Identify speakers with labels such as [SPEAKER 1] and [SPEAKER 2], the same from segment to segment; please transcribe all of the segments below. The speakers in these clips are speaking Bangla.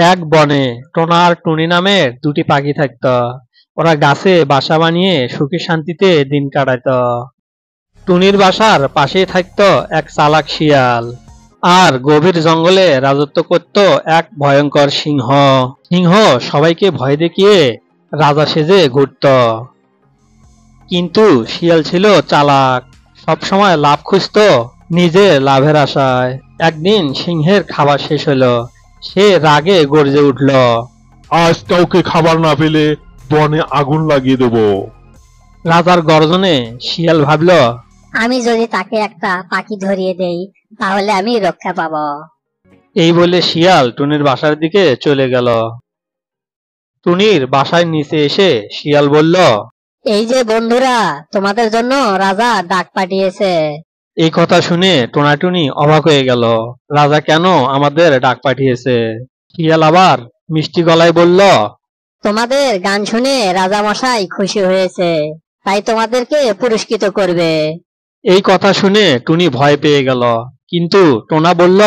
[SPEAKER 1] এক বনে টোনা আর টুনি নামের দুটি পাখি থাকত। ওরা গাছে বাসা বানিয়ে সুখে শান্তিতে দিন কাটাইত। টুনির বাসার পাশেই থাকত এক চালাক শিয়াল। আর গভীর জঙ্গলে রাজত্ব করত এক ভয়ঙ্কর সিংহ। সিংহ সবাইকে ভয় দেখিয়ে রাজা সেজে ঘুরত। কিন্তু শিয়াল ছিল চালাক, সবসময় লাভ খুঁজত নিজের লাভের আশায়। একদিন সিংহের খাবার শেষ হলো, সে রাগে গর্জে উঠল।
[SPEAKER 2] আজ কাউকে খাবার না পেলে বনে আগুন লাগিয়ে দেব।
[SPEAKER 1] রাজার গর্জনে শিয়াল ভাবল,
[SPEAKER 3] আমি যদি তাকে একটা পাখি ধরিয়ে দেই তাহলে আমি রক্ষা পাবো।
[SPEAKER 1] এই বলে শিয়াল টুনির বাসার দিকে চলে গেল। টুনির বাসার নিচে এসে শিয়াল বলল,
[SPEAKER 3] এই যে বন্ধুরা, তোমাদের জন্য রাজা ডাক পাঠিয়েছে।
[SPEAKER 1] এই কথা শুনে টোনাটুনি অবাক হয়ে গেল। রাজা কেন আমাদের ডাক পাঠিয়েছে? শিয়াল আবার মিষ্টি গলায় বলল,
[SPEAKER 3] তোমাদের গান শুনে রাজা মশাই খুশি হয়েছে, তাই তোমাদেরকে পুরস্কৃত করবে।
[SPEAKER 1] এই কথা শুনে টুনি ভয় পেয়ে গেল। কিন্তু টোনা বলল,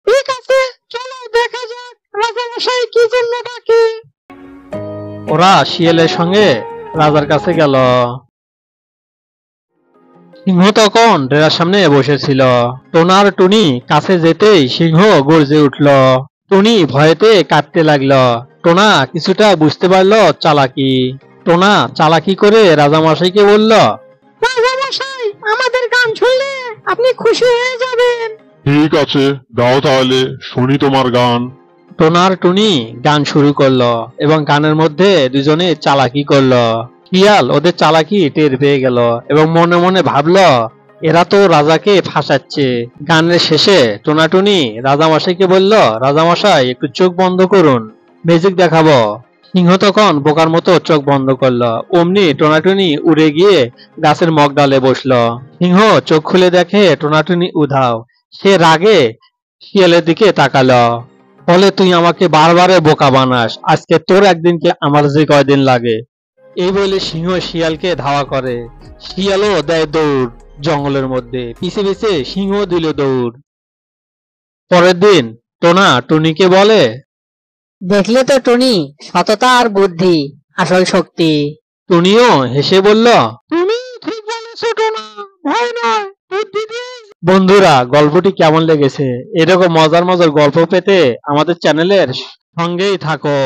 [SPEAKER 1] ঠিক আছে, চলো দেখা যাক রাজা মশাই কি জন্য ডাকে। ওরা শিয়ালের সঙ্গে রাজার কাছে গেল। সিংহ তখন ডেরার সামনে বসেছিল। টোনা আর টুনি কাছে যেতেই সিংহ গর্জে উঠল। টুনি ভয়েতে কাঁদতে লাগলো। টোনা কিছুটা বুঝতে পারলো চালাকি। টোনা চালাকি করে রাজামশাইকে বলল, রাজামশাই, আমাদের গান শুনলে আপনি খুশি হয়ে যাবেন।
[SPEAKER 2] ঠিক আছে, গাও তাহলে, শুনি তোমার গান।
[SPEAKER 1] টোনা আর টুনি গান শুরু করলো এবং গানের মধ্যে দুজনে চালাকি করলো। শিয়াল ওদের চালাকি টের পেয়ে গেল এবং মনে মনে ভাবলো, এরা তো রাজাকে ফাঁসাচ্ছে। গানের শেষে টোনাটুনি রাজামশাইকে বলল, রাজামশাই একটু চোখ বন্ধ করুন, ম্যাজিক দেখাবো। সিংহ তখন বোকার মতো চোখ বন্ধ করলো। অমনি টোনাটুনি উড়ে গিয়ে গাছের মগডালে বসলো। সিংহ চোখ খুলে দেখে টোনাটুনি উধাও। সে রাগে শিয়ালের দিকে তাকালো, বলে, তুই আমাকে বারবারে বোকা বানাস, আজকে তোর একদিনকে আমার যে কয়দিন লাগে। এই বলে সিংহ শিয়ালকে ধাওয়া করে। শিয়ালও দেয় দৌড় জঙ্গলের মধ্যে, পিছে পিছে সিংহ দিল দৌড়। পরের দিন টোনা টুনিকে বলে,
[SPEAKER 3] দেখলে তো টুনি, সততা আর বুদ্ধি আসল শক্তি।
[SPEAKER 1] টুনিও হেসে বলল, তুমি ঠিক বলেছো টোনা, ভয় নয়, বুদ্ধি দিয়ে। বন্ধুরা, গল্পটি কেমন লেগেছে? এরকম মজার মজার গল্প পেতে আমাদের চ্যানেলের সঙ্গেই থাকো।